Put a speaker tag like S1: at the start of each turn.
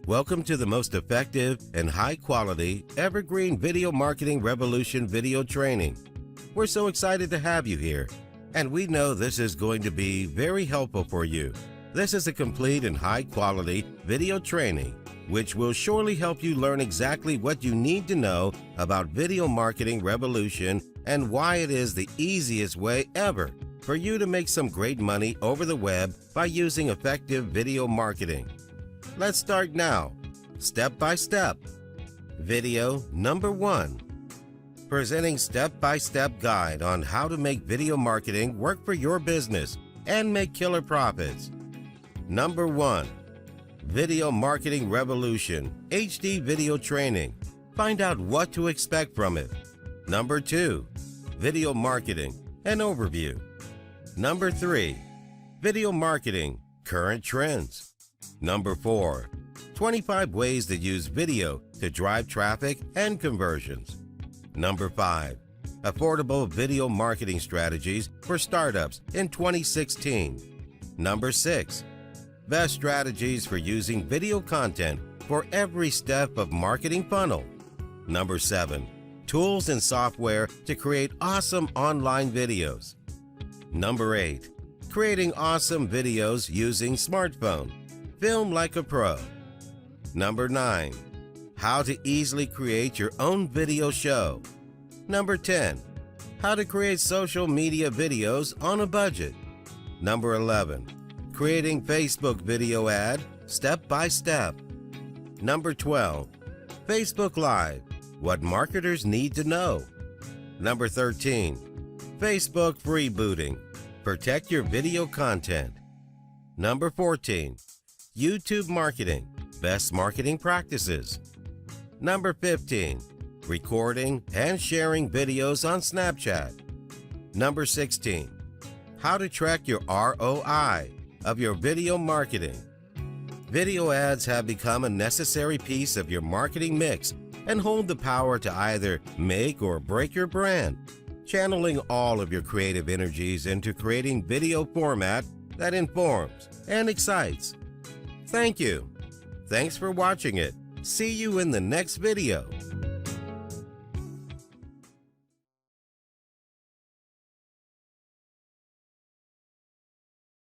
S1: Welcome to the most effective and high-quality evergreen video marketing revolution video training. We're so excited to have you here, and we know this is going to be very helpful for you. This is a complete and high-quality video training which will surely help you learn exactly what you need to know about video marketing revolution and why it is the easiest way ever for you to make some great money over the web by using effective video marketing. Let's start now, step by step. Video number 1. Presenting step-by-step guide on how to make video marketing work for your business and make killer profits. Number 1. Video Marketing Revolution HD Video Training. Find out what to expect from it. Number 2. Video Marketing, an overview. Number 3. Video Marketing, current trends. Number 4. 25 ways to use video to drive traffic and conversions. Number 5. Affordable video marketing strategies for startups in 2016. Number 6. Best strategies for using video content for every step of marketing funnel. Number 7. Tools and software to create awesome online videos. Number 8. Creating awesome videos using smartphone. Film like a pro. Number 9. How to easily create your own video show. Number 10. How to create social media videos on a budget. Number 11. Creating Facebook video ad step by step. Number 12. Facebook Live, what marketers need to know. Number 13. Facebook freebooting, protect your video content. Number 14. YouTube marketing, best marketing practices. Number 15. Recording and sharing videos on Snapchat. Number 16. How to track your ROI of your video marketing. Video ads have become a necessary piece of your marketing mix and hold the power to either make or break your brand, channeling all of your creative energies into creating video format that informs and excites. Thank you. Thanks for watching it. See you in the next video.